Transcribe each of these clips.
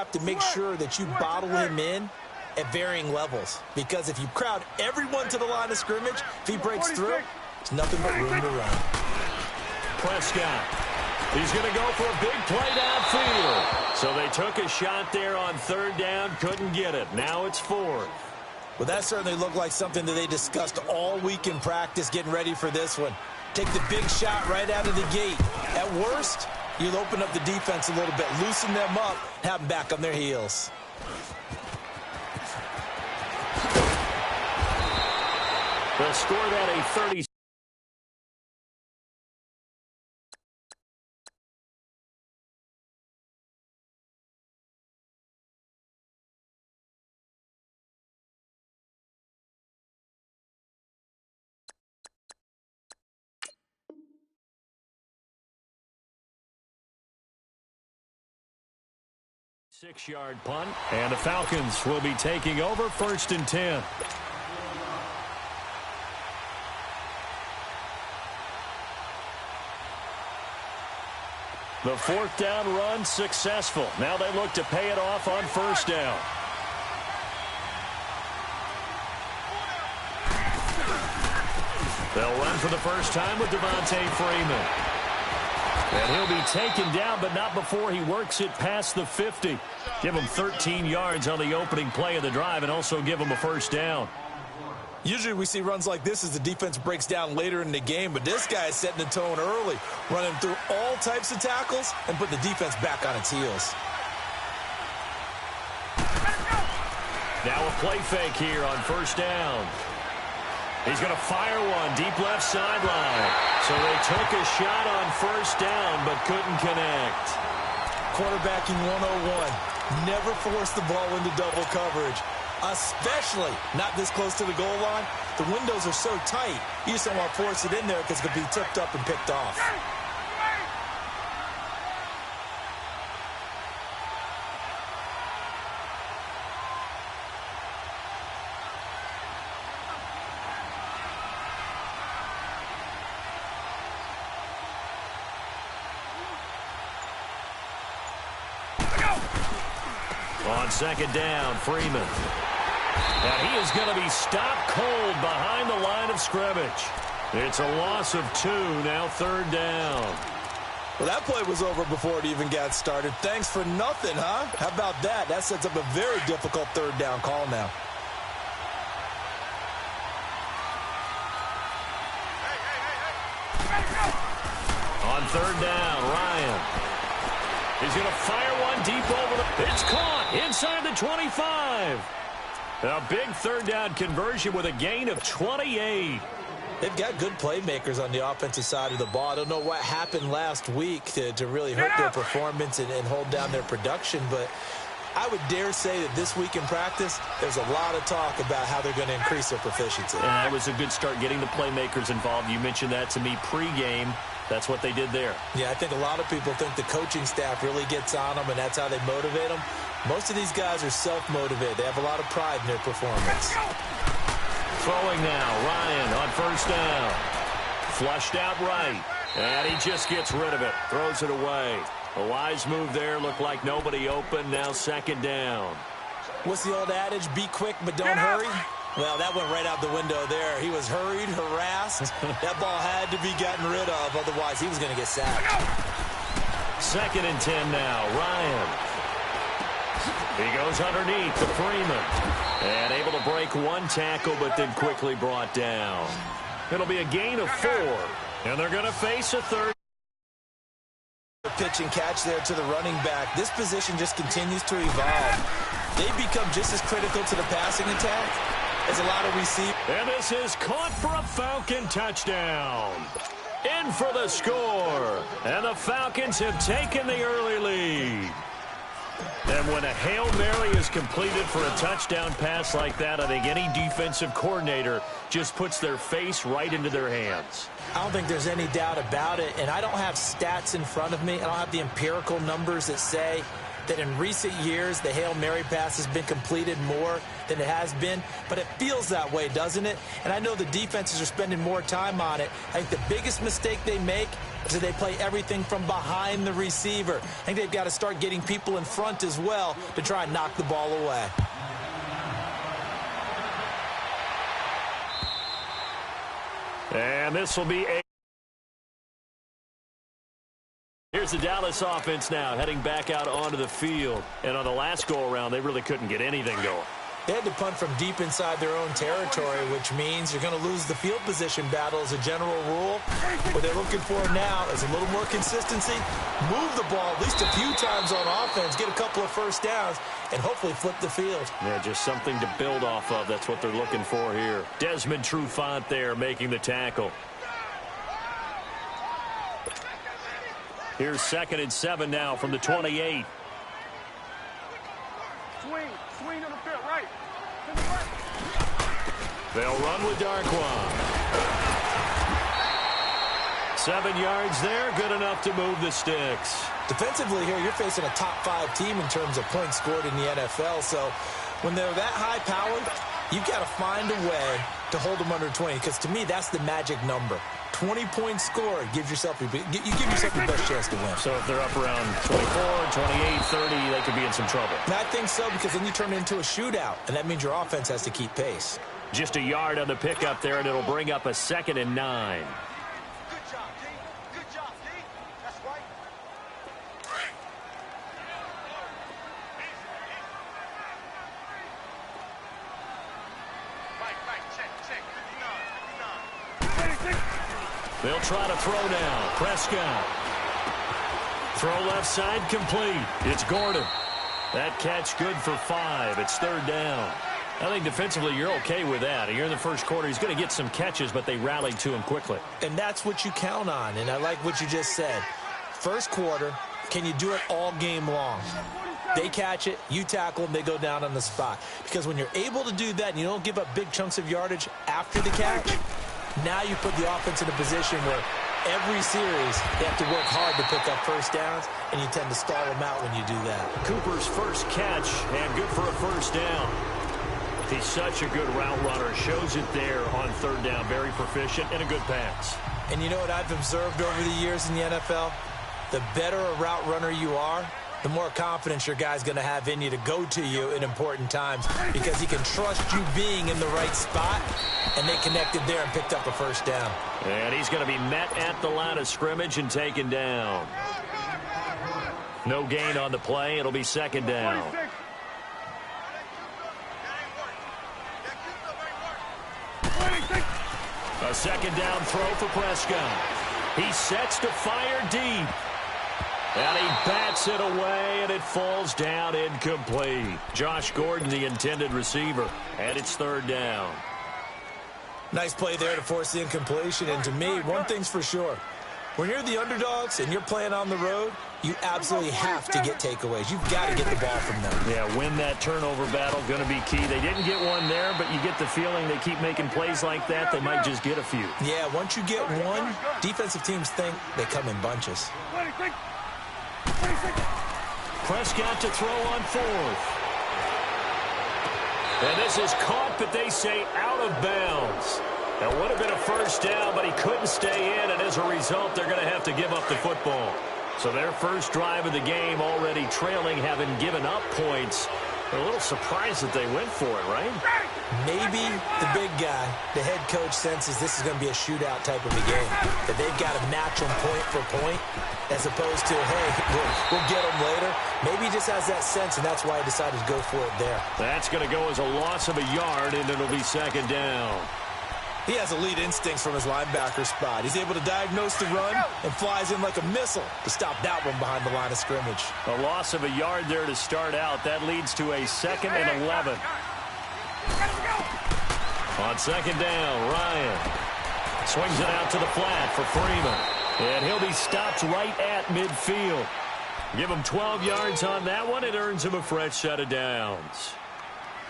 have to make sure that you bottle him in at varying levels. Because if you crowd everyone to the line of scrimmage, if he breaks through, there's nothing but room to run. Prescott. He's going to go for a big play downfield. So they took a shot there on third down, couldn't get it. Now it's fourth. Well, that certainly looked like something that they discussed all week in practice, getting ready for this one. Take the big shot right out of the gate. At worst, you'll open up the defense a little bit, loosen them up, have them back on their heels. They'll score that a 30. Six-yard punt, and the Falcons will be taking over 1st and 10. The 4th down run successful. Now they look to pay it off on 1st down. They'll run for the first time with Devontae Freeman. And he'll be taken down, but not before he works it past the 50. Give him 13 yards on the opening play of the drive and also give him a 1st down. Usually we see runs like this as the defense breaks down later in the game, but this guy is setting the tone early, running through all types of tackles and putting the defense back on its heels. Now a play fake here on 1st down. He's going to fire one deep left sideline. So they took a shot on 1st down but couldn't connect. Quarterbacking 101. Never force the ball into double coverage, especially not this close to the goal line. The windows are so tight, you just don't want to force it in there because it could be tipped up and picked off. On 2nd down, Freeman. And he is going to be stopped cold behind the line of scrimmage. It's a loss of 2, now 3rd down. Well, that play was over before it even got started. Thanks for nothing, huh? How about that? That sets up a very difficult 3rd down call now. On 3rd down, Ryan. He's going to fire one deep over the... It's caught inside the 25. A big 3rd down conversion with a gain of 28. They've got good playmakers on the offensive side of the ball. I don't know what happened last week to really hurt their performance and hold down their production, but I would dare say that this week in practice, there's a lot of talk about how they're going to increase their proficiency. And that was a good start getting the playmakers involved. You mentioned that to me pregame. That's what they did there. Yeah, I think a lot of people think the coaching staff really gets on them, and that's how they motivate them. Most of these guys are self-motivated. They have a lot of pride in their performance. Throwing now, Ryan on 1st down. Flushed out right, and he just gets rid of it. Throws it away. A wise move there. Looked like nobody open. Now 2nd down. What's the old adage? Be quick, but don't hurry. Well, that went right out the window there. He was hurried, harassed. That ball had to be gotten rid of, otherwise he was going to get sacked. 2nd and 10 now, Ryan. He goes underneath to Freeman. And able to break one tackle, but then quickly brought down. It'll be a gain of 4. And they're going to face a 3rd. Pitch and catch there to the running back. This position just continues to evolve. They become just as critical to the passing attack as a lot of receivers. And this is caught for a Falcon touchdown. In for the score. And the Falcons have taken the early lead. And when a Hail Mary is completed for a touchdown pass like that, I think any defensive coordinator just puts their face right into their hands. I don't think there's any doubt about it, and I don't have stats in front of me. I don't have the empirical numbers that say that in recent years the Hail Mary pass has been completed more than it has been, but it feels that way, doesn't it? And I know the defenses are spending more time on it. I think the biggest mistake they make So they play everything from behind the receiver. I think they've got to start getting people in front as well to try and knock the ball away. And this will be a... Here's the Dallas offense now, heading back out onto the field. And on the last go-around, they really couldn't get anything going. They had to punt from deep inside their own territory, which means you're going to lose the field position battle as a general rule. What they're looking for now is a little more consistency, move the ball at least a few times on offense, get a couple of first downs, and hopefully flip the field. Yeah, just something to build off of. That's what they're looking for here. Desmond Trufant there making the tackle. Here's 2nd and 7 now from the 28. Swing on the field, right. They'll run with Darquan. 7 yards there, good enough to move the sticks. Defensively here, you're facing a top 5 team in terms of points scored in the NFL, so when they're that high-powered, you've got to find a way to hold them under 20, because to me, that's the magic number. 20 points scored, you give yourself your best chance to win. So if they're up around 24, 28, 30, they could be in some trouble. And I think so, because then you turn it into a shootout, and that means your offense has to keep pace. Just a yard on the pickup there, and it'll bring up a 2nd and 9. Good job, D. Good job, D. That's right. Right, check. 59. They'll try to throw now. Prescott. Throw left side complete. It's Gordon. That catch good for 5. It's 3rd down. I think defensively you're okay with that. You're in the first quarter. He's going to get some catches, but they rallied to him quickly. And that's what you count on, and I like what you just said. First quarter, can you do it all game long? They catch it, you tackle them, they go down on the spot. Because when you're able to do that and you don't give up big chunks of yardage after the catch, now you put the offense in a position where every series they have to work hard to pick up first downs, and you tend to stall them out when you do that. Cooper's first catch, and good for a first down. He's such a good route runner. Shows it there on 3rd down. Very proficient and a good pass. And you know what I've observed over the years in the NFL? The better a route runner you are, the more confidence your guy's going to have in you to go to you in important times, because he can trust you being in the right spot, and they connected there and picked up a first down. And he's going to be met at the line of scrimmage and taken down. No gain on the play. It'll be 2nd down. A 2nd down throw for Prescott. He sets to fire deep. And he bats it away, and it falls down incomplete. Josh Gordon, the intended receiver, and it's 3rd down. Nice play there to force the incompletion. And to me, one thing's for sure. When you're the underdogs and you're playing on the road, you absolutely have to get takeaways. You've got to get the ball from them. Yeah, win that turnover battle, going to be key. They didn't get one there, but you get the feeling they keep making plays like that, they might just get a few. Yeah, once you get one, defensive teams think they come in bunches. Prescott to throw on 4th. And this is caught, but they say out of bounds. That would have been a first down, but he couldn't stay in, and as a result, they're going to have to give up the football. So their first drive of the game already trailing, having given up points. They're a little surprised that they went for it, right? Maybe the big guy, the head coach, senses this is going to be a shootout type of a game, that they've got to match them point for point, as opposed to, hey, we'll get them later. Maybe he just has that sense, and that's why he decided to go for it there. That's going to go as a loss of a yard, and it'll be 2nd down. He has elite instincts from his linebacker spot. He's able to diagnose the run and flies in like a missile to stop that one behind the line of scrimmage. A loss of a yard there to start out. That leads to a 2nd and 11. On 2nd down, Ryan swings it out to the flat for Freeman. And he'll be stopped right at midfield. Give him 12 yards on that one. It earns him a fresh set of downs.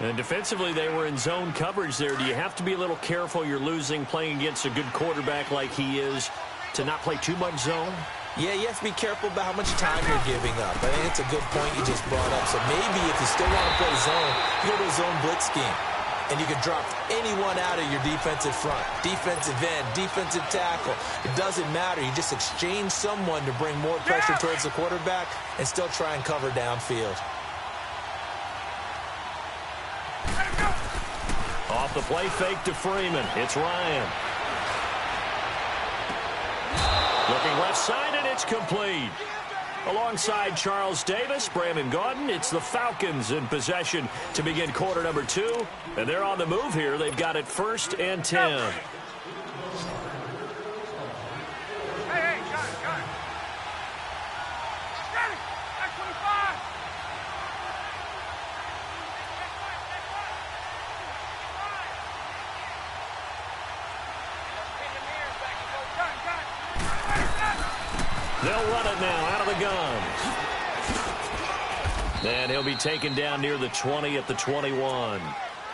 And defensively, they were in zone coverage there. Do you have to be a little careful? You're losing, playing against a good quarterback like he is, to not play too much zone? Yeah, you have to be careful about how much time you're giving up. I think it's a good point you just brought up. So maybe if you still want to play zone, you go to a zone blitz scheme. and you can drop anyone out of your defensive front. Defensive end, defensive tackle. It doesn't matter. You just exchange someone to bring more pressure towards the quarterback and still try and cover downfield. Off the play fake to Freeman. It's Ryan. Looking left side, and it's complete. Alongside Charles Davis, Brandon Gaudin, it's the Falcons in possession to begin quarter number 2. And they're on the move here. They've got it 1st and 10. Hey, got it. Ready, X25. They'll run it now out of the gun. And he'll be taken down near the 20 at the 21.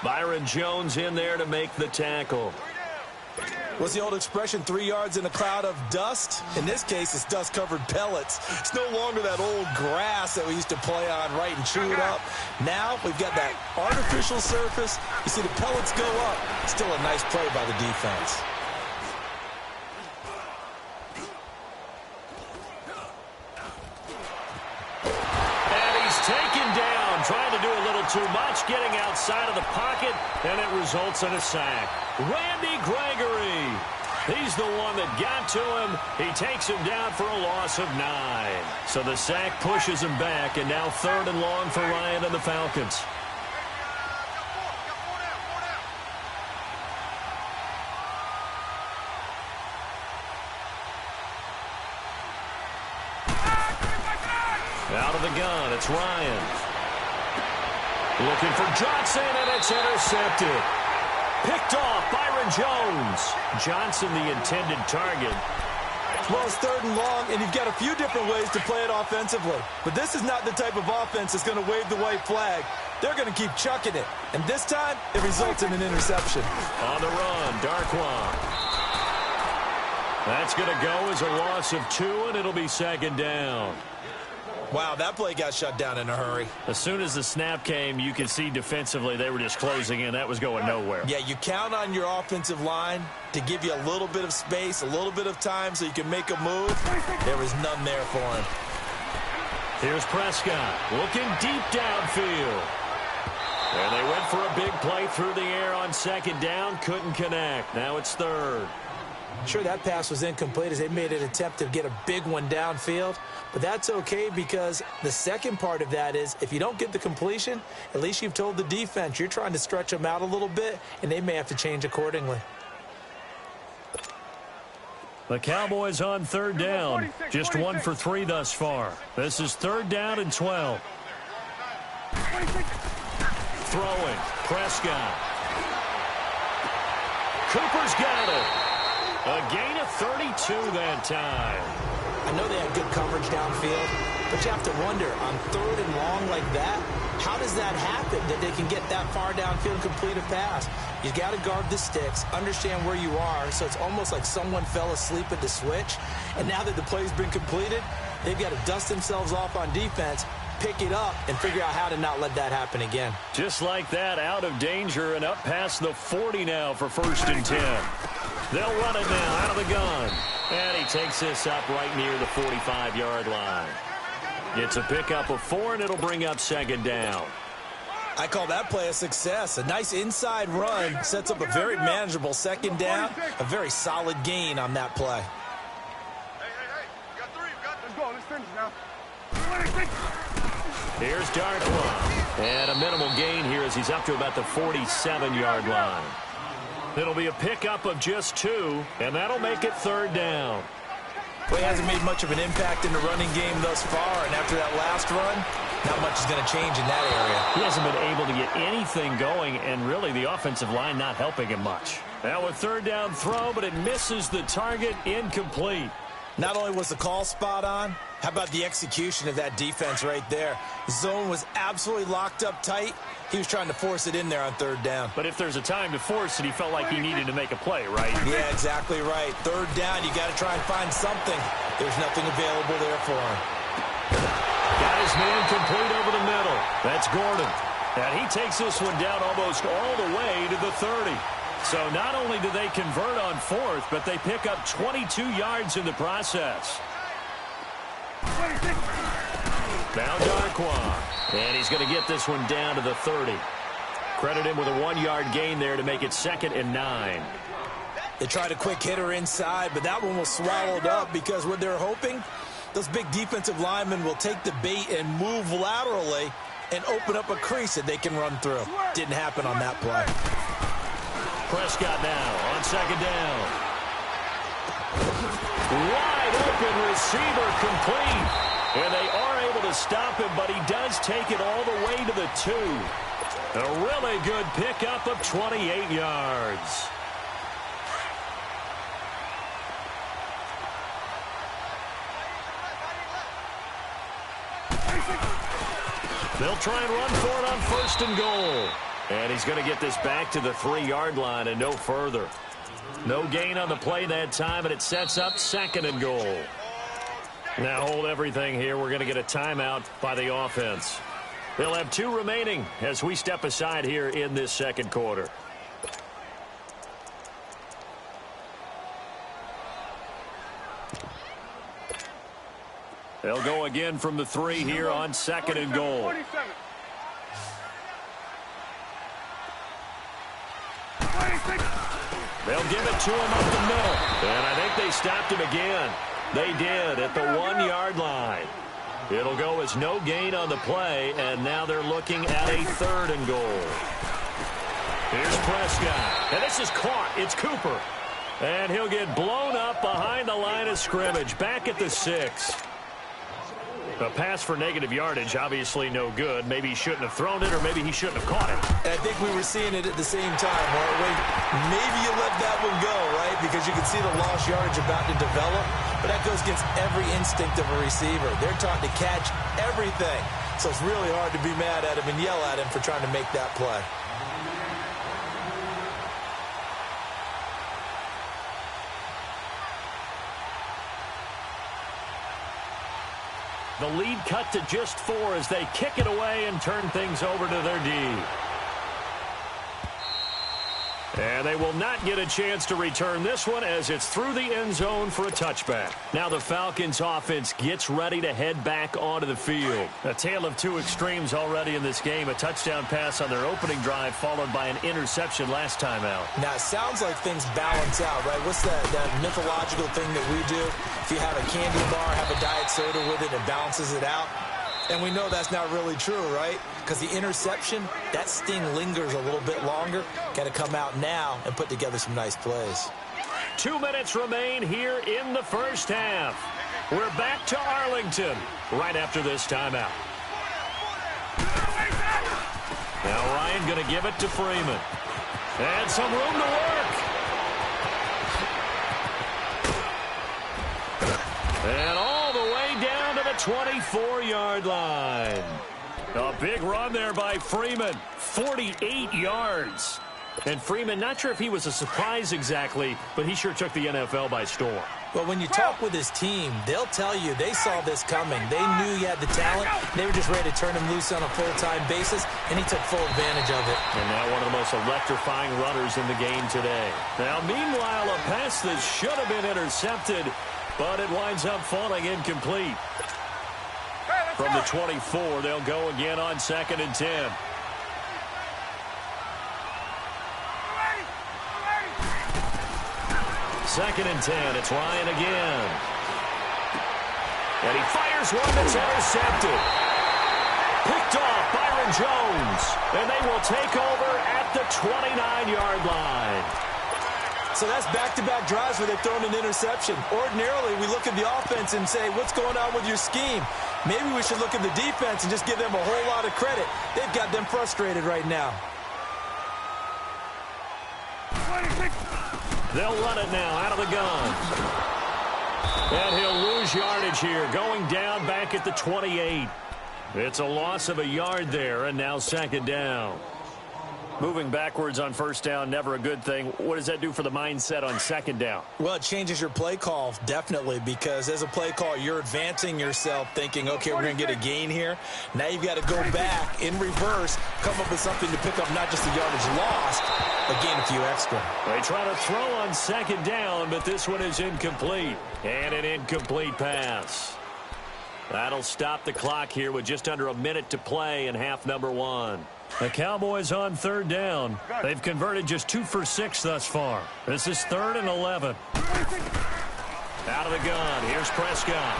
Byron Jones in there to make the tackle. What's the old expression, 3 yards in a cloud of dust? In this case, it's dust-covered pellets. It's no longer that old grass that we used to play on, right, and chew it up. Now we've got that artificial surface. You see the pellets go up. Still a nice play by the defense. Taken down, trying to do a little too much, getting outside of the pocket, and it results in a sack. Randy Gregory, he's the one that got to him. He takes him down for a loss of 9. So the sack pushes him back, and now 3rd and long for Ryan and the Falcons. Out of the gun, it's Ryan. Looking for Johnson, and it's intercepted. Picked off, Byron Jones. Johnson, the intended target. Well, it's 3rd and long, and you've got a few different ways to play it offensively. But this is not the type of offense that's going to wave the white flag. They're going to keep chucking it. And this time, it results in an interception. On the run, Darkwa. That's going to go as a loss of 2, and it'll be 2nd down. Wow, that play got shut down in a hurry. As soon as the snap came, you could see defensively they were just closing in. That was going nowhere. Yeah, you count on your offensive line to give you a little bit of space, a little bit of time so you can make a move. There was none there for him. Here's Prescott looking deep downfield. And they went for a big play through the air on 2nd down. Couldn't connect. Now it's 3rd. Sure, that pass was incomplete as they made an attempt to get a big one downfield. But that's okay because the second part of that is if you don't get the completion, at least you've told the defense you're trying to stretch them out a little bit, and they may have to change accordingly. The Cowboys on 3rd down. Just 1 for 3 thus far. This is 3rd down and 12. Throwing. Prescott. Cooper's got it. A gain of 32 that time. I know they had good coverage downfield, but you have to wonder, on 3rd and long like that, how does that happen that they can get that far downfield and complete a pass? You got to guard the sticks, understand where you are, so it's almost like someone fell asleep at the switch, and now that the play's been completed, they've got to dust themselves off on defense, pick it up, and figure out how to not let that happen again. Just like that, out of danger and up past the 40 now for 1st and 10. They'll run it now out of the gun. And he takes this up right near the 45-yard line. Gets a pickup of 4, and it'll bring up 2nd down. I call that play a success. A nice inside run sets up a very manageable 2nd down. A very solid gain on that play. Hey, you got 3, you got 3. Let's go, let's finish now. Here's Darkwa. And a minimal gain here as he's up to about the 47-yard line. It'll be a pickup of just 2, and that'll make it 3rd down. Well, he hasn't made much of an impact in the running game thus far, and after that last run, not much is going to change in that area. He hasn't been able to get anything going, and really the offensive line not helping him much. Now a 3rd down throw, but it misses the target, incomplete. Not only was the call spot on, how about the execution of that defense right there? The zone was absolutely locked up tight. He was trying to force it in there on 3rd down. But if there's a time to force it, he felt like he needed to make a play, right? Yeah, exactly right. 3rd down, you got to try and find something. There's nothing available there for him. Got his man complete over the middle. That's Gordon. And he takes this one down almost all the way to the 30. So not only do they convert on fourth, but they pick up 22 yards in the process. Now Darquan. And he's going to get this one down to the 30. Credit him with a 1-yard gain there to make it 2nd and 9. They tried a quick hitter inside, but that one was swallowed up because what they're hoping, those big defensive linemen will take the bait and move laterally and open up a crease that they can run through. Didn't happen on that play. Prescott now on 2nd down. Wide open receiver complete. And they are able to stop him, but he does take it all the way to the 2. A really good pickup of 28 yards. They'll try and run for it on 1st and goal. And he's going to get this back to the 3-yard line and no further. No gain on the play that time, and it sets up 2nd and goal. Now hold everything here. We're going to get a timeout by the offense. They'll have 2 remaining as we step aside here in this 2nd quarter. They'll go again from the 3 here on 2nd and goal. They'll give it to him up the middle. And I think they stopped him again. They did at the 1-yard line. It'll go as no gain on the play, and now they're looking at a 3rd and goal. Here's Prescott. And this is caught. It's Cooper. And he'll get blown up behind the line of scrimmage, back at the 6. A pass for negative yardage, obviously no good. Maybe he shouldn't have thrown it, or maybe he shouldn't have caught it. And I think we were seeing it at the same time, weren't we? Maybe you let that one go, right? Because you can see the lost yardage about to develop. But that goes against every instinct of a receiver. They're taught to catch everything. So it's really hard to be mad at him and yell at him for trying to make that play. The lead cut to just 4 as they kick it away and turn things over to their D. And they will not get a chance to return this one as it's through the end zone for a touchback. Now the Falcons offense gets ready to head back onto the field. A tale of 2 extremes already in this game. A touchdown pass on their opening drive followed by an interception last time out. Now it sounds like things balance out, right? What's that mythological thing that we do? If you have a candy bar, have a diet soda with it, it balances it out. And we know that's not really true, right? Because the interception, that sting lingers a little bit longer. Got to come out now and put together some nice plays. 2 minutes remain here in the first half. We're back to Arlington right after this timeout. Now Ryan going to give it to Freeman. And some room to work. And all the way down to the 24-yard line. A big run there by Freeman. 48 yards. And Freeman, not sure if he was a surprise exactly, but he sure took the NFL by storm. But when you talk with his team, they'll tell you they saw this coming. They knew he had the talent. They were just ready to turn him loose on a full-time basis, and he took full advantage of it. And now one of the most electrifying runners in the game today. Now, meanwhile, a pass that should have been intercepted, but it winds up falling incomplete. From the 24, they'll go again on 2nd and 10. Second and 10, it's Ryan again. And he fires one that's intercepted. Picked off Byron Jones. And they will take over at the 29-yard line. So that's back-to-back drives where they've thrown an interception. Ordinarily, we look at the offense and say, what's going on with your scheme? Maybe we should look at the defense and just give them a whole lot of credit. They've got them frustrated right now. They'll run it now out of the gun. And he'll lose yardage here, going down back at the 28. It's a loss of a yard there, and now 2nd down. Moving backwards on first down, never a good thing. What does that do for the mindset on second down? Well, it changes your play call, definitely, because as a play call, you're advancing yourself thinking, okay, we're going to get a gain here. Now you've got to go back in reverse, come up with something to pick up not just the yardage lost, but gain a few extra. They try to throw on second down, but this one is incomplete. And an incomplete pass. That'll stop the clock here with just under a minute to play in half number 1. The Cowboys on third down. They've converted just 2 for 6 thus far. This is 3rd and 11. Out of the gun. Here's Prescott.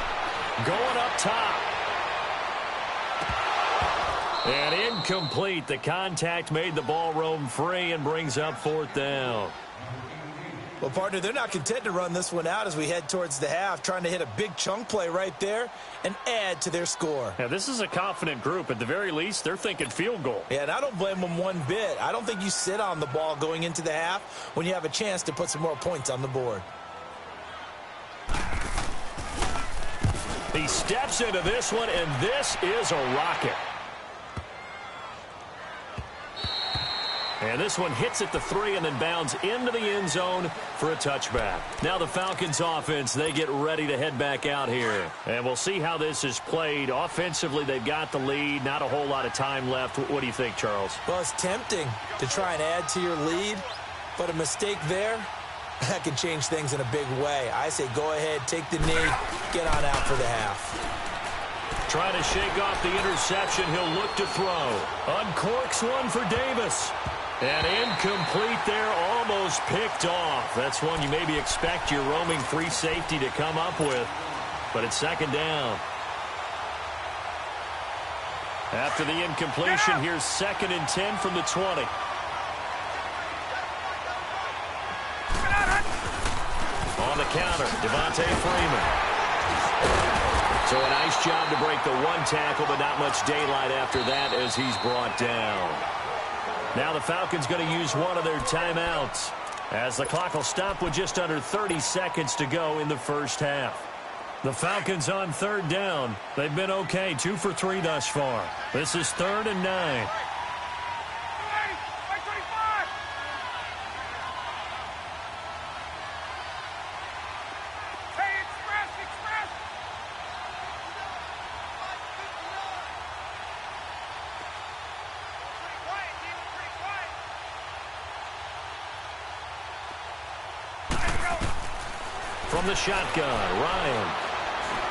Going up top. And incomplete. The contact made the ball roam free and brings up 4th down. Well, partner, they're not content to run this one out as we head towards the half, trying to hit a big chunk play right there and add to their score. Now, this is a confident group. At the very least, they're thinking field goal. Yeah, and I don't blame them one bit. I don't think you sit on the ball going into the half when you have a chance to put some more points on the board. He steps into this one, and this is a rocket. And this one hits at the 3 and then bounds into the end zone for a touchback. Now the Falcons offense, they get ready to head back out here. And we'll see how this is played. Offensively, they've got the lead. Not a whole lot of time left. What do you think, Charles? Well, it's tempting to try and add to your lead, but a mistake there, that can change things in a big way. I say go ahead, take the knee, get on out for the half. Trying to shake off the interception. He'll look to throw. Uncorks one for Davis. And incomplete there, almost picked off. That's one you maybe expect your roaming free safety to come up with. But it's second down. After the incompletion, here's 2nd and 10 from the 20. On the counter, Devontae Freeman. So a nice job to break the 1 tackle, but not much daylight after that as he's brought down. Now the Falcons going to use one of their timeouts as the clock will stop with just under 30 seconds to go in the first half. The Falcons on third down. They've been okay, 2 for 3 thus far. This is 3rd and 9. From the shotgun, Ryan.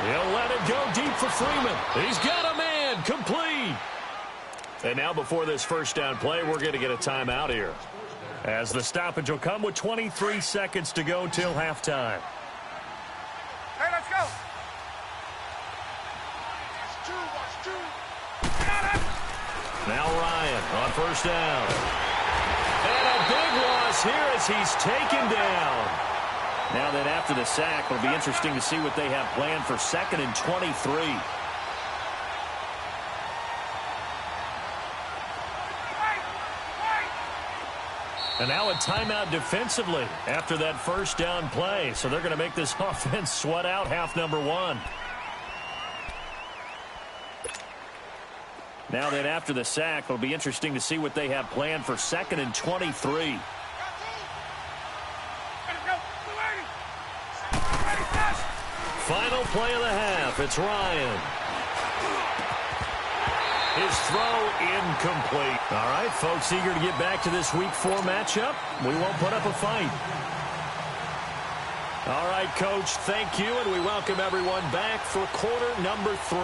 He'll let it go deep for Freeman. He's got a man, complete. And now before this first down play, we're going to get a timeout here, as the stoppage will come with 23 seconds to go till halftime. Hey, let's go. Now Ryan on first down. And a big loss here as he's taken down. Now that after the sack, it'll be interesting to see what they have planned for 2nd and 23. And now a timeout defensively after that first down play. So they're going to make this offense sweat out half number 1. Now that after the sack, it'll be interesting to see what they have planned for 2nd and 23. Final play of the half. It's Ryan. His throw incomplete. All right, folks, eager to get back to this Week 4 matchup. We won't put up a fight. All right, Coach, thank you, and we welcome everyone back for quarter number 3.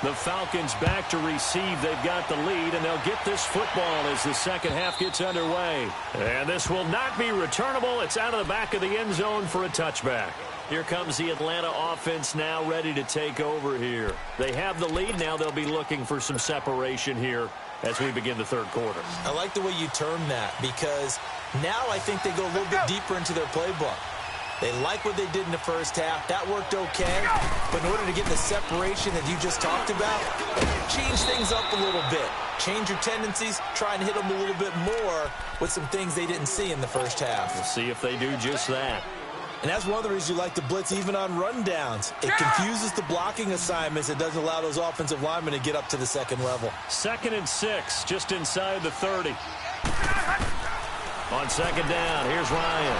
The Falcons back to receive. They've got the lead, and they'll get this football as the second half gets underway. And this will not be returnable. It's out of the back of the end zone for a touchback. Here comes the Atlanta offense now ready to take over here. They have the lead. Now they'll be looking for some separation here as we begin the third quarter. I like the way you term that, because now I think they go a little bit deeper into their playbook. They like what they did in the first half. That worked okay. But in order to get the separation that you just talked about, change things up a little bit. Change your tendencies. Try and hit them a little bit more with some things they didn't see in the first half. We'll see if they do just that. And that's one of the reasons you like to blitz even on rundowns. It confuses the blocking assignments. It doesn't allow those offensive linemen to get up to the second level. 2nd and 6, just inside the 30. On second down, here's Ryan.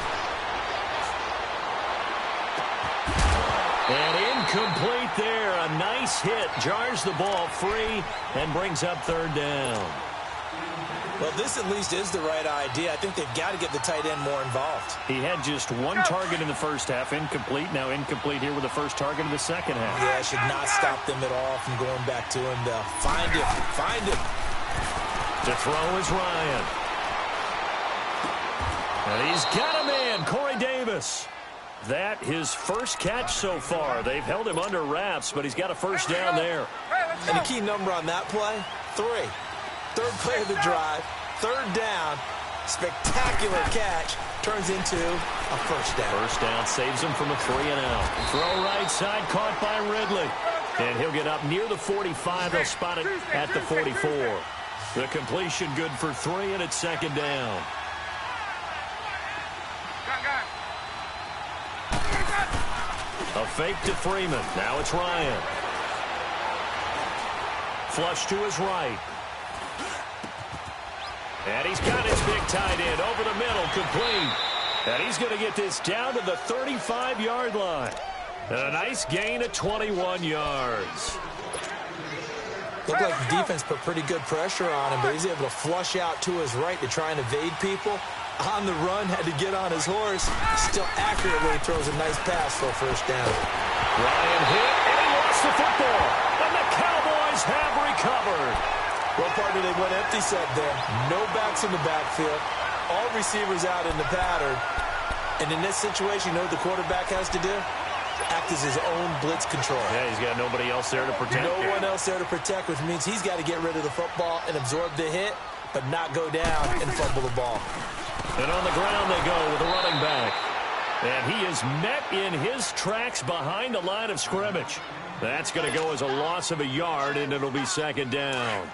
And incomplete there. A nice hit. Jars the ball free and brings up third down. Well, this at least is the right idea. I think they've got to get the tight end more involved. He had just one target in the first half, incomplete. Now incomplete here with the first target of the second half. Yeah, should not stop them at all from going back to him. They'll find him. To throw is Ryan. And he's got a man, Corey Davis. That his first catch so far. They've held him under wraps, but he's got a first down there. And the key number on that play, 3. Third play of the drive, third down, spectacular catch, turns into a first down. First down saves him from a 3-and-out. Throw right side, caught by Ridley. And he'll get up near the 45. They'll spot it at the 44. The completion good for 3, and it's second down. A fake to Freeman. Now it's Ryan. Flush to his right. And he's got his big tight end over the middle, complete. And he's going to get this down to the 35-yard line. And a nice gain of 21 yards. Looked like the defense put pretty good pressure on him, but he's able to flush out to his right to try and evade people. On the run, had to get on his horse. Still accurately throws a nice pass for a first down. Ryan hit, and he lost the football. And the Cowboys have recovered. Well, partner, they went empty set there. No backs in the backfield. All receivers out in the pattern. And in this situation, you know what the quarterback has to do? Act as his own blitz control. Yeah, he's got nobody else there to protect. No one else there to protect, which means he's got to get rid of the football and absorb the hit, but not go down and fumble the ball. And on the ground they go with a running back. And he is met in his tracks behind the line of scrimmage. That's going to go as a loss of a yard, and it'll be second down.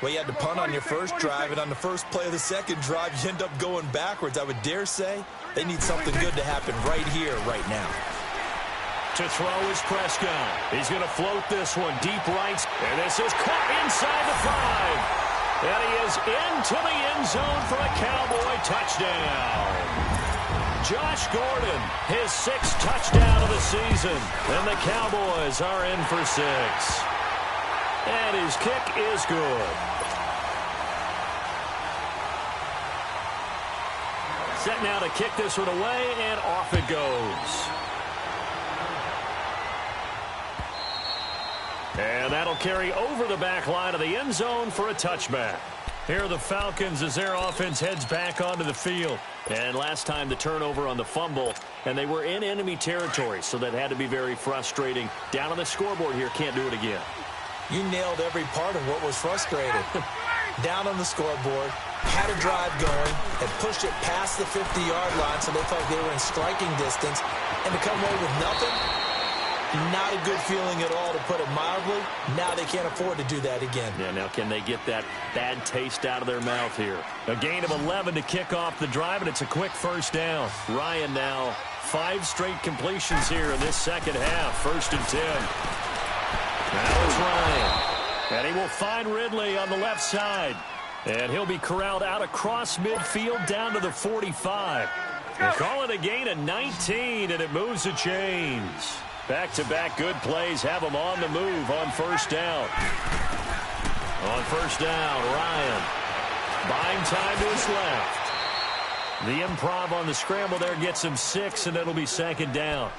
Well, you had to punt on your first drive, and on the first play of the second drive, you end up going backwards. I would dare say they need something good to happen right here, right now. To throw is Prescott. He's going to float this one deep right. And this is caught inside the 5. And he is into the end zone for a Cowboy touchdown. Josh Gordon, his 6th touchdown of the season. And the Cowboys are in for 6. And his kick is good. Set now to kick this one away, and off it goes. And that'll carry over the back line of the end zone for a touchback. Here are the Falcons as their offense heads back onto the field. And last time the turnover on the fumble, and they were in enemy territory, so that had to be very frustrating. Down on the scoreboard here, can't do it again. You nailed every part of what was frustrating. Down on the scoreboard, had a drive going, and pushed it past the 50-yard line, so they felt they were in striking distance. And to come away with nothing, not a good feeling at all, to put it mildly. Now they can't afford to do that again. Yeah, now can they get that bad taste out of their mouth here? A gain of 11 to kick off the drive, and it's a quick first down. Ryan now 5 straight completions here in this second half. 1st and 10. Now it's Ryan. And he will find Ridley on the left side. And he'll be corralled out across midfield down to the 45. They call it a gain of 19, and it moves the chains. Back-to-back good plays have them on the move on first down. On first down, Ryan buying time to his left. The improv on the scramble there gets him 6, and it'll be second down.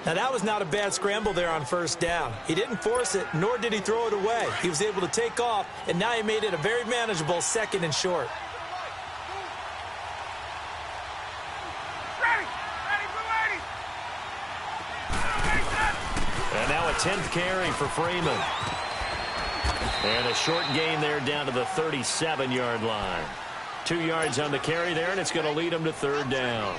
Now, that was not a bad scramble there on first down. He didn't force it, nor did he throw it away. He was able to take off, and now he made it a very manageable 2nd and short. And now a 10th carry for Freeman. And a short gain there down to the 37-yard line. 2 yards on the carry there, and it's going to lead them to third down.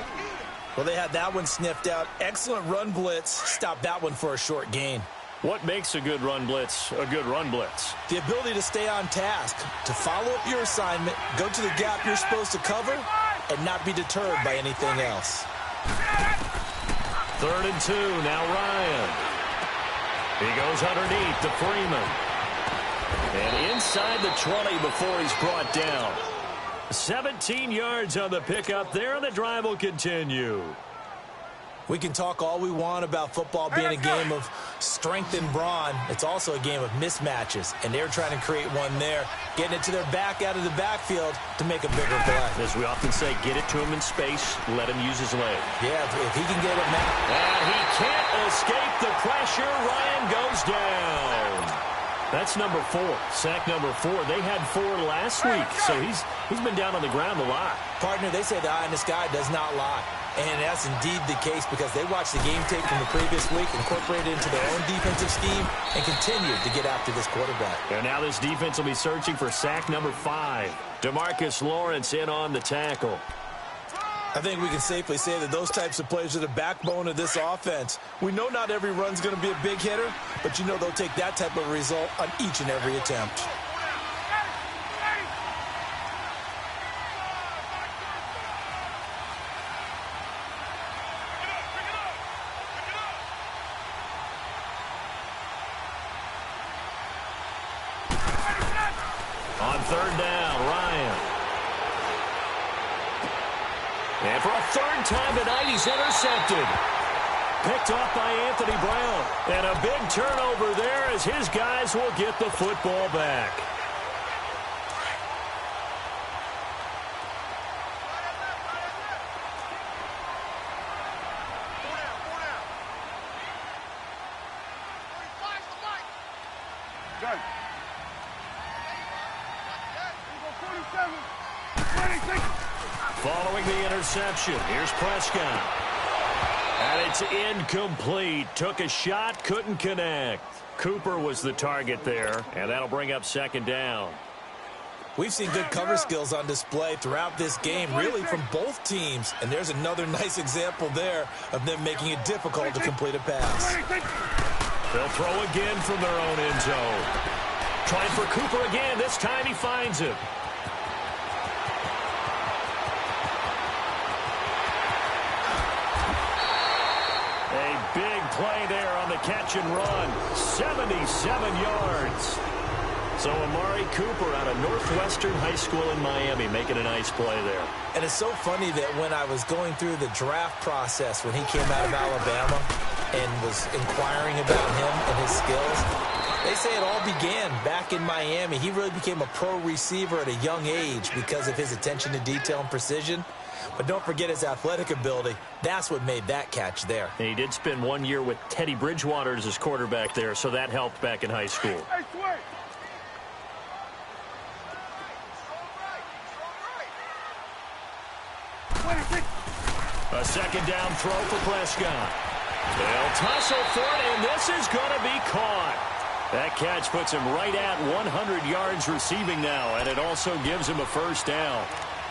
Well, they had that one sniffed out. Excellent run blitz. Stopped that one for a short gain. What makes a good run blitz a good run blitz? The ability to stay on task, to follow up your assignment, go to the gap you're supposed to cover, and not be deterred by anything else. 3rd and 2, now Ryan. He goes underneath to Freeman. And inside the 20 before he's brought down. 17 yards on the pickup there, and the drive will continue. We can talk all we want about football being a game of strength and brawn. It's also a game of mismatches, and they're trying to create one there, getting it to their back out of the backfield to make a bigger play. As we often say, get it to him in space, let him use his leg. Yeah, if he can get it, man. And he can't escape the pressure. Ryan goes down. That's number 4, sack number 4. They had 4 last week, so he's been down on the ground a lot. Partner, they say the eye in the sky does not lie. And that's indeed the case because they watched the game tape from the previous week, incorporated it into their own defensive scheme, and continued to get after this quarterback. And now this defense will be searching for sack number 5. DeMarcus Lawrence in on the tackle. I think we can safely say that those types of plays are the backbone of this offense. We know not every run's going to be a big hitter, but you know they'll take that type of result on each and every attempt. On 3rd down, Ryan. And for a 3rd time tonight, he's intercepted. Picked off by Anthony Brown. And a big turnover there as his guys will get the football back. Good. Following the interception, here's Prescott. And it's incomplete. Took a shot, couldn't connect. Cooper was the target there, and that'll bring up 2nd down. We've seen good cover skills on display throughout this game, really from both teams. And there's another nice example there of them making it difficult to complete a pass. They'll throw again from their own end zone. Trying for Cooper again. This time he finds him. A big play there on the catch and run. 77 yards. So Amari Cooper out of Northwestern High School in Miami making a nice play there. And it's so funny that when I was going through the draft process when he came out of Alabama and was inquiring about him and his skills, they say it all began back in Miami. He really became a pro receiver at a young age because of his attention to detail and precision. But don't forget his athletic ability. That's what made that catch there. And he did spend 1 year with Teddy Bridgewater as his quarterback there, so that helped back in high school. Hey, Sway. A 2nd down throw for Prescott. They'll tussle for it, and this is going to be caught. That catch puts him right at 100 yards receiving now, and it also gives him a 1st down.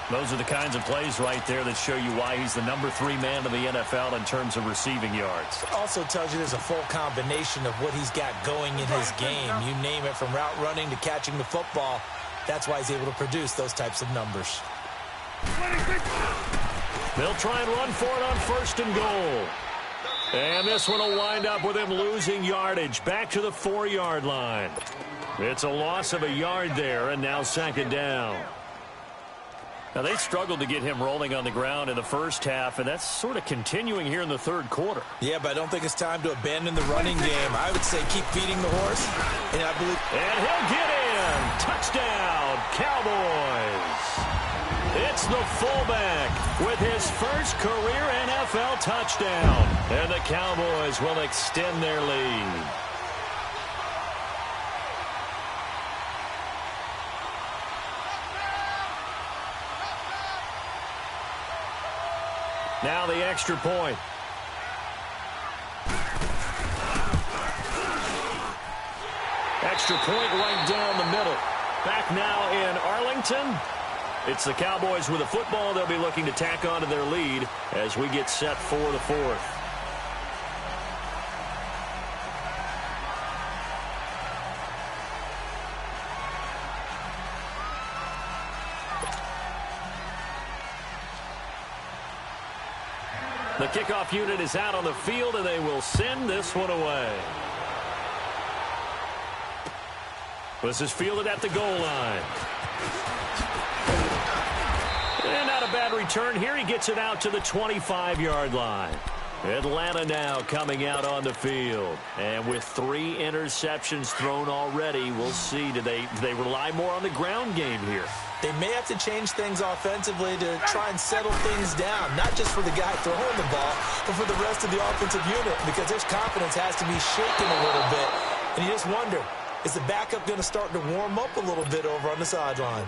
Those are the kinds of plays right there that show you why he's the number 3 man of the NFL in terms of receiving yards. It also tells you there's a full combination of what he's got going in his game. You name it, from route running to catching the football. That's why he's able to produce those types of numbers. They'll try and run for it on 1st and goal. And this one will wind up with him losing yardage back to the 4-yard line. It's a loss of a yard there, and now 2nd down. Now, they struggled to get him rolling on the ground in the first half, and that's sort of continuing here in the 3rd quarter. Yeah, but I don't think it's time to abandon the running game. I would say keep feeding the horse, and I believe... And he'll get in. Touchdown, Cowboys. It's the fullback with his first career NFL touchdown. And the Cowboys will extend their lead. Now the extra point. Extra point right down the middle. Back now in Arlington. It's the Cowboys with the football. They'll be looking to tack on to their lead as we get set for the 4th. The kickoff unit is out on the field, and they will send this one away. This is fielded at the goal line. bad return here. He gets it out to the 25-yard line. Atlanta now coming out on the field. And with 3 interceptions thrown already, we'll see. Do they rely more on the ground game here? They may have to change things offensively to try and settle things down, not just for the guy throwing the ball, but for the rest of the offensive unit, because their confidence has to be shaken a little bit. And you just wonder, is the backup going to start to warm up a little bit over on the sideline?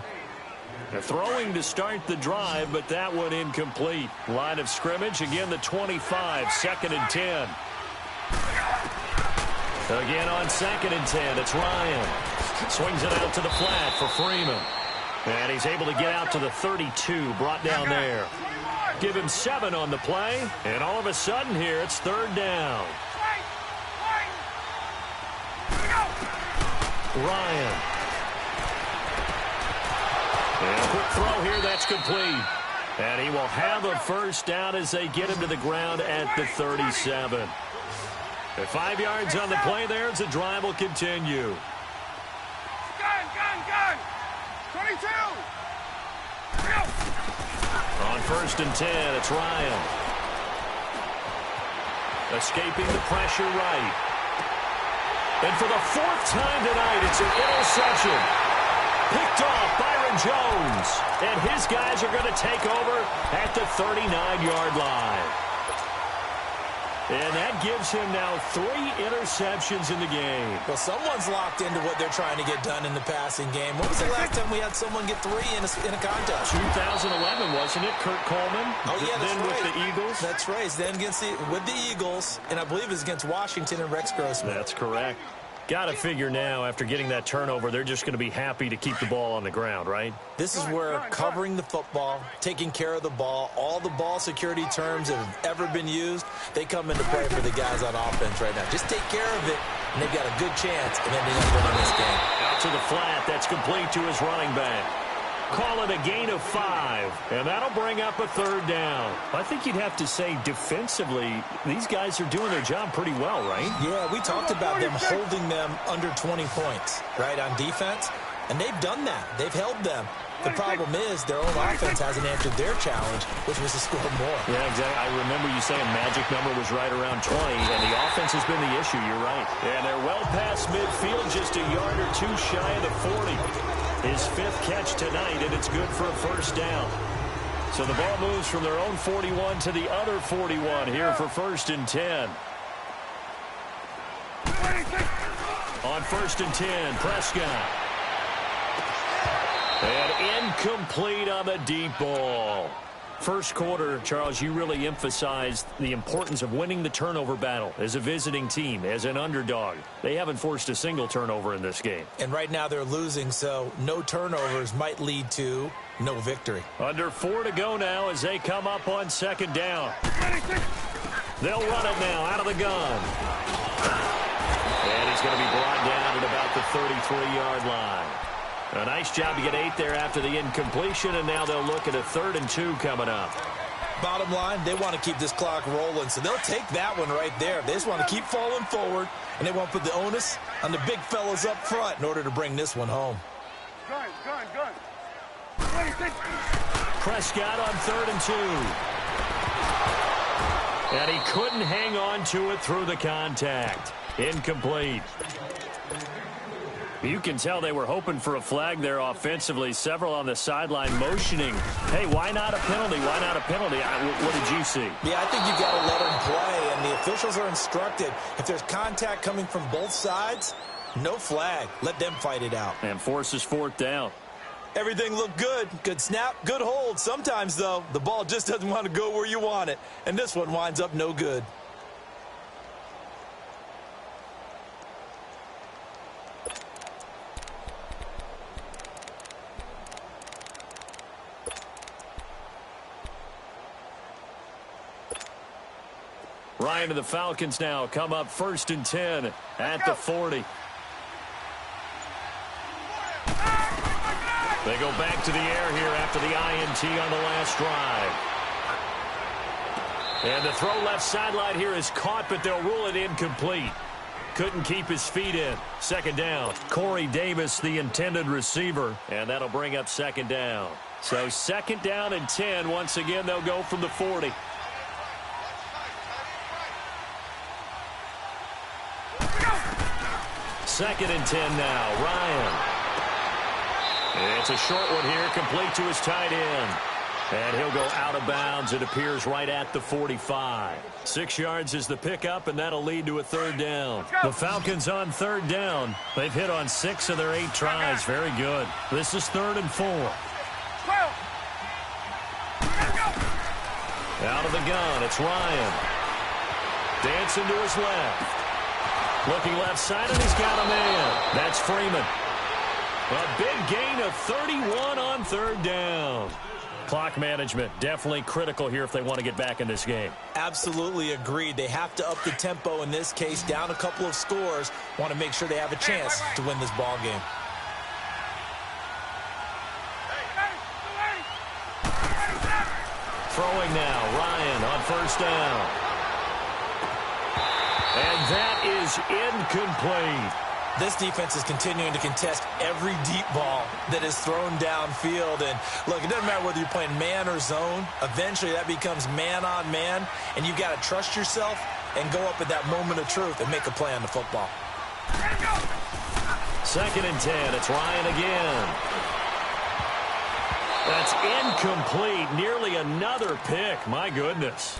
They're throwing to start the drive, but that one incomplete. Line of scrimmage, again the 25, 2nd and 10. Again on 2nd and 10, it's Ryan. Swings it out to the flat for Freeman. And he's able to get out to the 32, brought down there. Give him 7 on the play, and all of a sudden here, it's 3rd down. Ryan. And a quick throw here, that's complete. And he will have a first down as they get him to the ground at the 37. At 5 yards on the play there, as the drive will continue. Gun! 22! On 1st and 10, it's Ryan. Escaping the pressure right. And for the 4th time tonight, it's an interception. Picked off Byron Jones. And his guys are going to take over at the 39-yard line. And that gives him now 3 interceptions in the game. Well, someone's locked into what they're trying to get done in the passing game. When was the last time we had someone get 3 in a contest? 2011, wasn't it? Kurt Coleman. Oh, yeah, that's then right. With the Eagles. That's right. Then with the Eagles, and I believe it was against Washington and Rex Grossman. That's correct. Got to figure now, after getting that turnover, they're just going to be happy to keep the ball on the ground, right? This is where covering the football, taking care of the ball, all the ball security terms that have ever been used, they come into play for the guys on offense right now. Just take care of it, and they've got a good chance of ending up winning this game. Out to the flat. That's complete to his running back. Call it a gain of 5, and that'll bring up a 3rd down. I think you'd have to say defensively, these guys are doing their job pretty well, right? Yeah, we talked about them holding them under 20 points, right, on defense, and they've done that. They've held them. The problem is their own offense hasn't answered their challenge, which was to score more. Yeah, exactly. I remember you saying magic number was right around 20, and the offense has been the issue. You're right. And they're well past midfield, just a yard or 2 shy of the 40. His 5th catch tonight, and it's good for a first down. So the ball moves from their own 41 to the other 41 here for 1st and 10. On 1st and 10, Prescott. And incomplete on the deep ball. First quarter, Charles, you really emphasized the importance of winning the turnover battle as a visiting team, as an underdog. They haven't forced a single turnover in this game. And right now they're losing, so no turnovers might lead to no victory. Under 4 to go now as they come up on 2nd down. They'll run it now out of the gun. And he's going to be brought down at about the 33-yard line. A nice job to get 8 there after the incompletion, and now they'll look at a 3rd and 2 coming up. Bottom line, they want to keep this clock rolling, so they'll take that one right there. They just want to keep falling forward, and they want to put the onus on the big fellas up front in order to bring this one home. Gun. Prescott on 3rd and 2. And he couldn't hang on to it through the contact. Incomplete. You can tell they were hoping for a flag there offensively. Several on the sideline motioning. Hey, why not a penalty? Why not a penalty? What did you see? Yeah, I think you've got to let them play, and the officials are instructed. If there's contact coming from both sides, no flag. Let them fight it out. And forces 4th down. Everything looked good. Good snap, good hold. Sometimes, though, the ball just doesn't want to go where you want it, and this one winds up no good. Ryan and the Falcons now come up 1st and 10 at the 40. They go back to the air here after the INT on the last drive. And the throw left sideline here is caught, but they'll rule it incomplete. Couldn't keep his feet in. 2nd down. Corey Davis, the intended receiver, and that'll bring up 2nd down. So 2nd down and 10. Once again, they'll go from the 40. Second and 10 now. Ryan. It's a short one here, complete to his tight end. And he'll go out of bounds. It appears right at the 45. 6 yards is the pickup, and that'll lead to a 3rd down. The Falcons on 3rd down. They've hit on 6 of their 8 tries. Very good. This is 3rd and 4. Out of the gun, it's Ryan. Dancing to his left. Looking left side, and he's got a man. That's Freeman. A big gain of 31 on 3rd down. Clock management, definitely critical here if they want to get back in this game. Absolutely agreed. They have to up the tempo in this case, down a couple of scores. Want to make sure they have a chance to win this ball game. Throwing now, Ryan on 1st down. And that is incomplete. This defense is continuing to contest every deep ball that is thrown downfield. And, look, it doesn't matter whether you're playing man or zone. Eventually, that becomes man on man. And you've got to trust yourself and go up at that moment of truth and make a play on the football. 2nd and 10. It's Ryan again. That's incomplete. Nearly another pick. My goodness.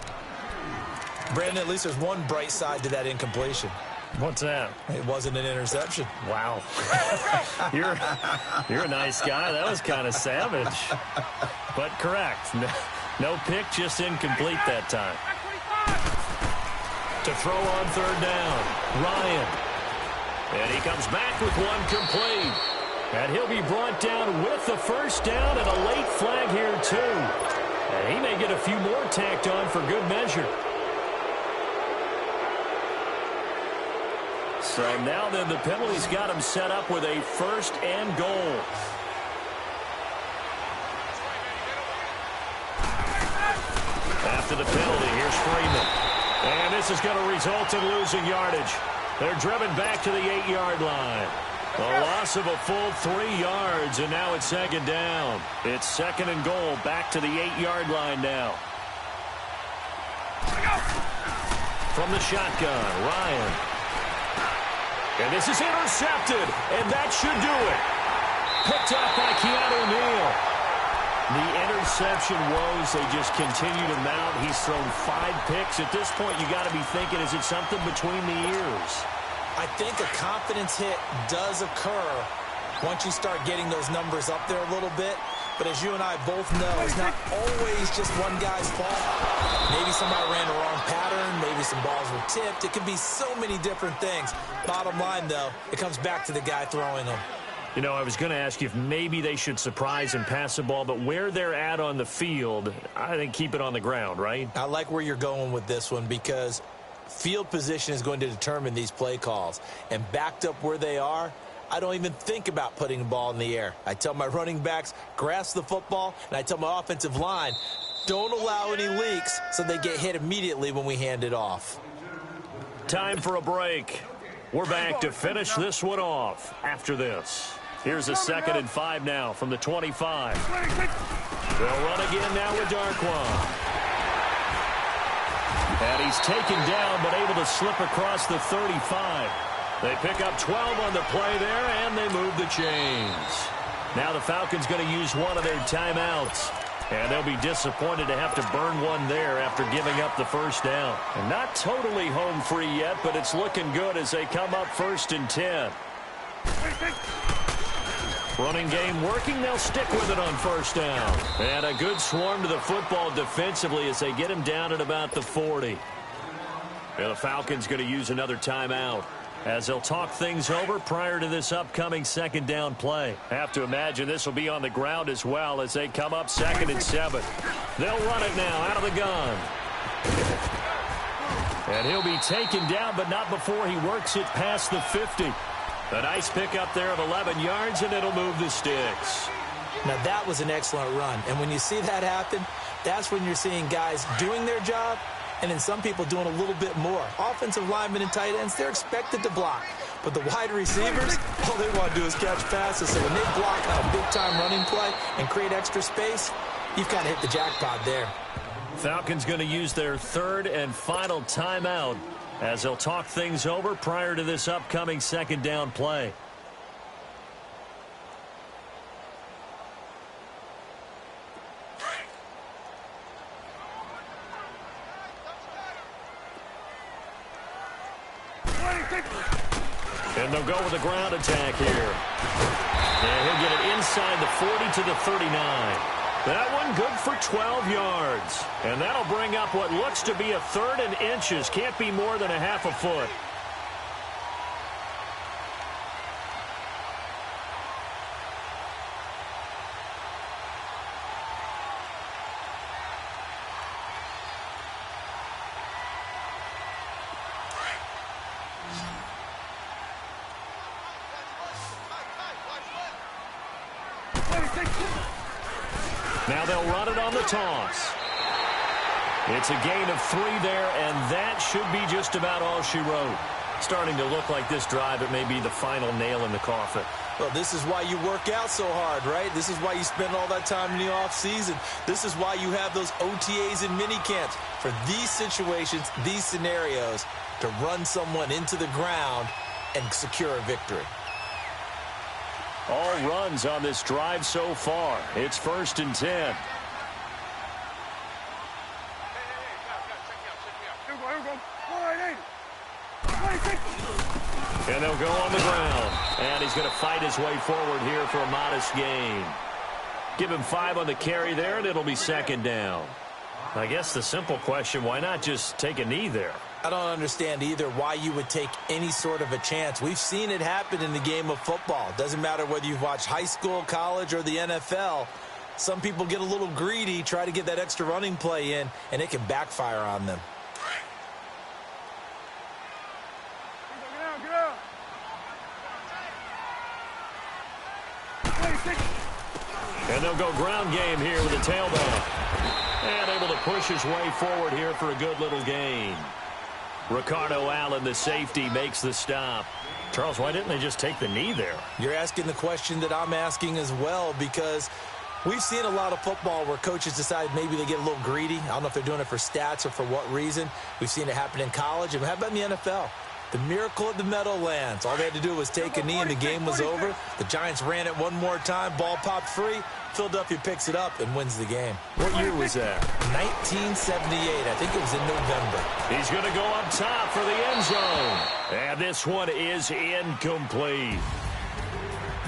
Brandon, at least there's one bright side to that incompletion. What's that? It wasn't an interception. Wow. You're a nice guy. That was kind of savage. But correct. No pick, just incomplete that time. To throw on 3rd down, Ryan. And he comes back with one complete. And he'll be brought down with the 1st down and a late flag here too. And he may get a few more tacked on for good measure. So now then the penalty's got him set up with a 1st and goal. After the penalty, here's Freeman. And this is going to result in losing yardage. They're driven back to the 8-yard line. A loss of a full 3 yards, and now it's 2nd down. It's 2nd and goal, back to the 8-yard line now. From the shotgun, Ryan. And this is intercepted, and that should do it. Picked up by Keanu Neal. The interception woes, they just continue to mount. He's thrown 5 picks. At this point, you got to be thinking, is it something between the ears? I think a confidence hit does occur once you start getting those numbers up there a little bit. But as you and I both know, it's not always just one guy's fault. Maybe somebody ran the wrong pattern. Maybe some balls were tipped. It could be so many different things. Bottom line, though, it comes back to the guy throwing them. You know, I was going to ask you if maybe they should surprise and pass the ball, but where they're at on the field, I think keep it on the ground, right? I like where you're going with this one because field position is going to determine these play calls. And backed up where they are, I don't even think about putting the ball in the air. I tell my running backs, grasp the football, and I tell my offensive line, don't allow any leaks so they get hit immediately when we hand it off. Time for a break. We're back to finish this one off after this. Here's a 2nd and 5 now from the 25. They'll run again now with Darquan. And he's taken down but able to slip across the 35. They pick up 12 on the play there, and they move the chains. Now the Falcons going to use one of their timeouts. And they'll be disappointed to have to burn one there after giving up the 1st down. And not totally home free yet, but it's looking good as they come up 1st and 10. Running game working. They'll stick with it on 1st down. And a good swarm to the football defensively as they get him down at about the 40. And the Falcons going to use another timeout as they'll talk things over prior to this upcoming 2nd down play. Have to imagine this will be on the ground as well as they come up 2nd and 7. They'll run it now out of the gun. And he'll be taken down, but not before he works it past the 50. A nice pickup there of 11 yards, and it'll move the sticks. Now, that was an excellent run. And when you see that happen, that's when you're seeing guys doing their job and then some people doing a little bit more. Offensive linemen and tight ends, they're expected to block. But the wide receivers, all they want to do is catch passes. So when they block a big-time running play and create extra space, you've kind of hit the jackpot there. Falcons going to use their third and final timeout as they'll talk things over prior to this upcoming second down play. And they'll go with a ground attack here. And he'll get it inside the 40 to the 39. That one good for 12 yards. And that'll bring up what looks to be a third and inches. Can't be more than a half a foot. Now they'll run it on the toss. It's a gain of 3 there, and that should be just about all she wrote. Starting to look like this drive, it may be the final nail in the coffin. Well, this is why you work out so hard, right? This is why you spend all that time in the offseason. This is why you have those OTAs and mini camps. For these situations, these scenarios, to run someone into the ground and secure a victory. All runs on this drive so far. It's 1st and 10. And they'll go on the ground. And he's going to fight his way forward here for a modest gain. Give him 5 on the carry there, and it'll be 2nd down. I guess the simple question, why not just take a knee there? I don't understand either why you would take any sort of a chance. We've seen it happen in the game of football. It doesn't matter whether you've watched high school, college, or the NFL. Some people get a little greedy, try to get that extra running play in, and it can backfire on them. And they'll go ground game here with a tailback. And able to push his way forward here for a good little gain. Ricardo Allen, the safety, makes the stop. Charles, why didn't they just take the knee there? You're asking the question that I'm asking as well, because we've seen a lot of football where coaches decide maybe they get a little greedy. I don't know if they're doing it for stats or for what reason. We've seen it happen in college. And how about in the NFL? The miracle at the Meadowlands. All they had to do was take a knee and the game was over. The Giants ran it one more time. Ball popped free. Philadelphia picks it up and wins the game. What year was that? 1978. I think it was in November. He's going to go up top for the end zone. And this one is incomplete.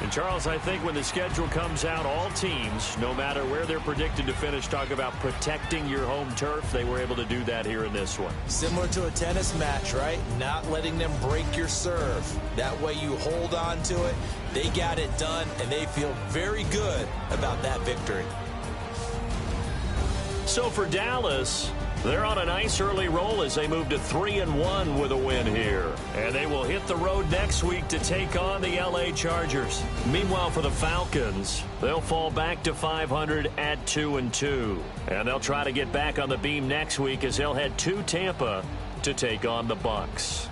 And, Charles, I think when the schedule comes out, all teams, no matter where they're predicted to finish, talk about protecting your home turf. They were able to do that here in this one. Similar to a tennis match, right? Not letting them break your serve. That way you hold on to it. They got it done, and they feel very good about that victory. So for Dallas, they're on a nice early roll as they move to 3-1 with a win here. And they will hit the road next week to take on the LA Chargers. Meanwhile, for the Falcons, they'll fall back to 500 at 2-2. And they'll try to get back on the beam next week as they'll head to Tampa to take on the Bucs.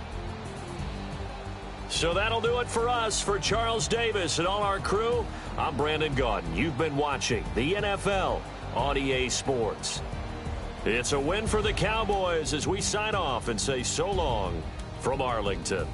So that'll do it for us. For Charles Davis and all our crew, I'm Brandon Gaudin. You've been watching the NFL on EA Sports. It's a win for the Cowboys as we sign off and say so long from Arlington.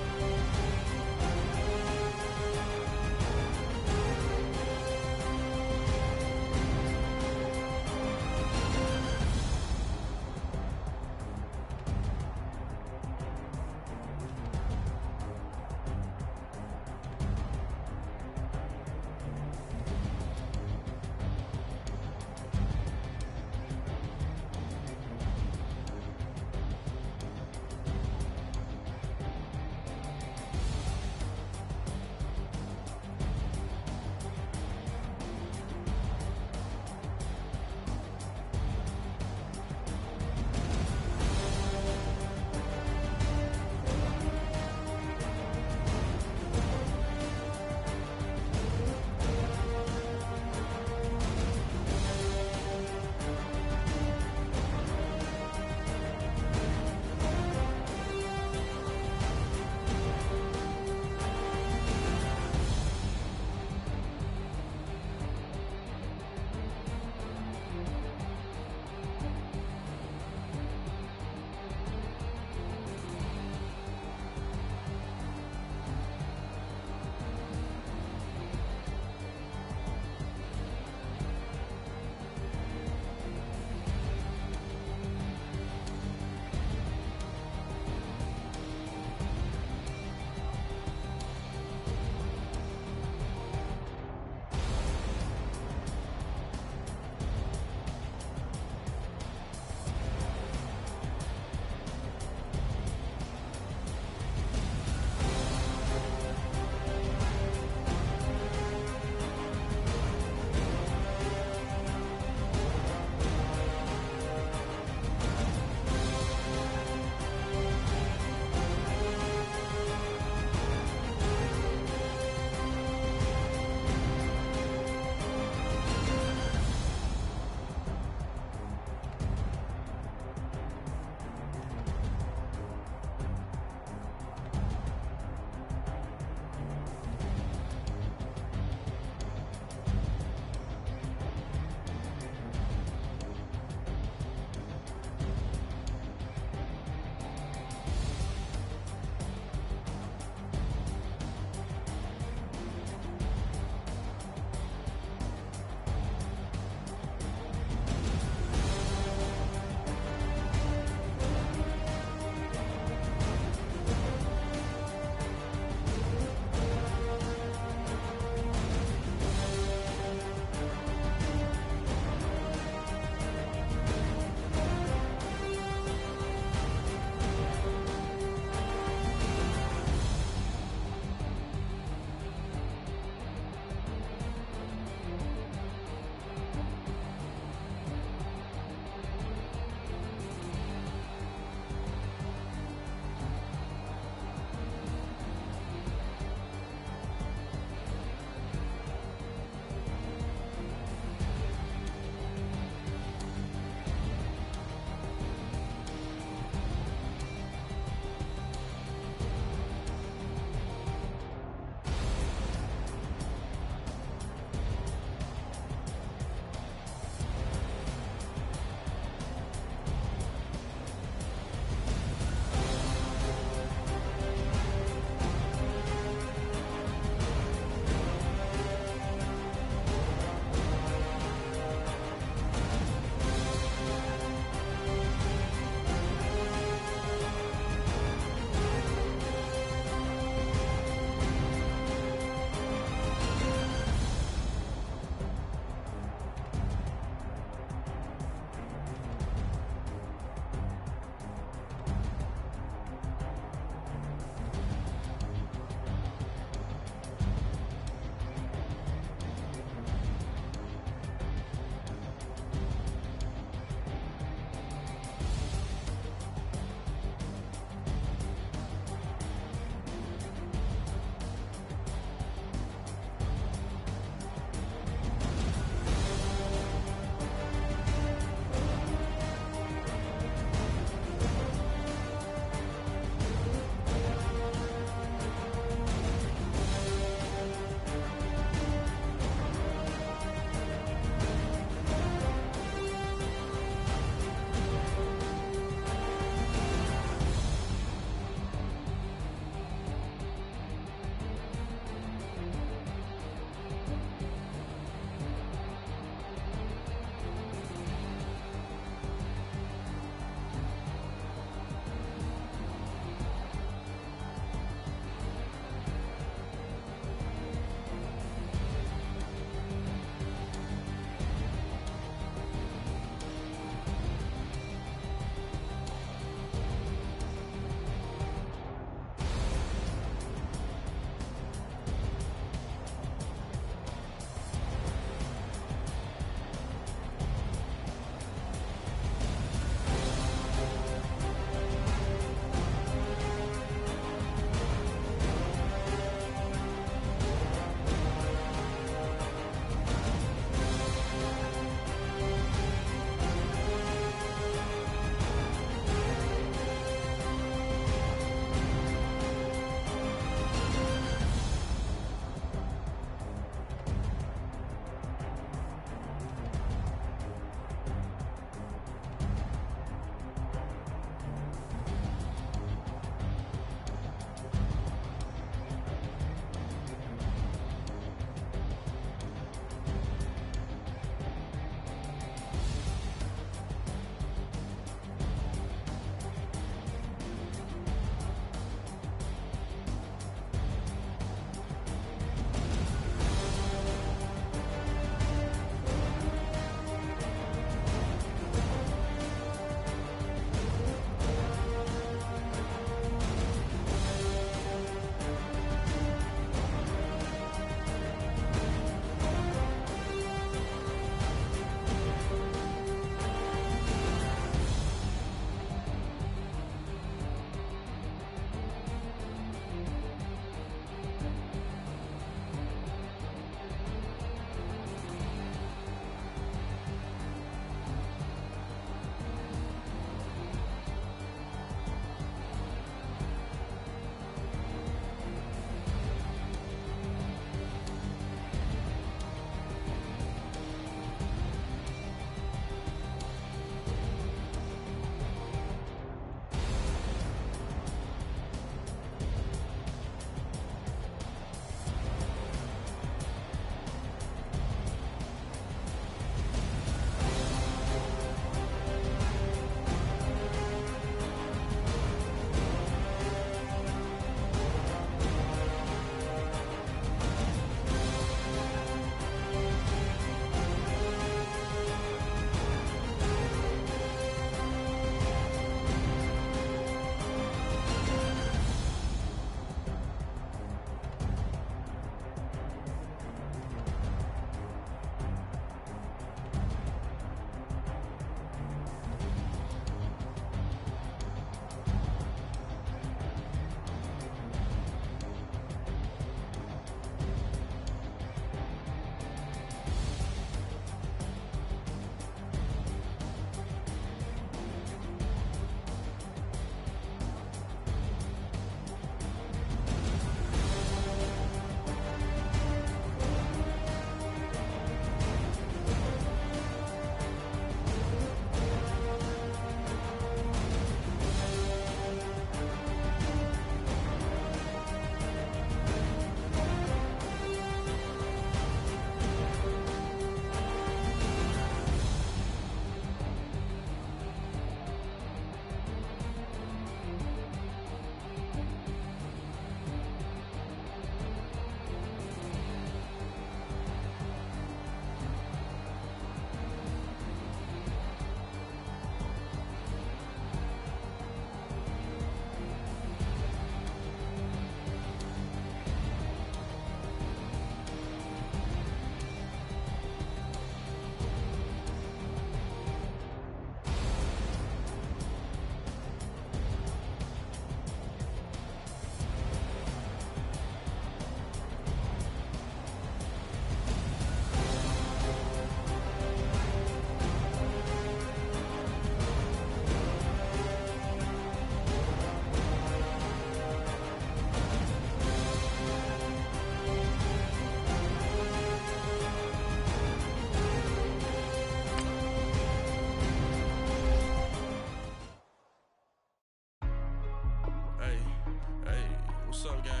What's up, gang?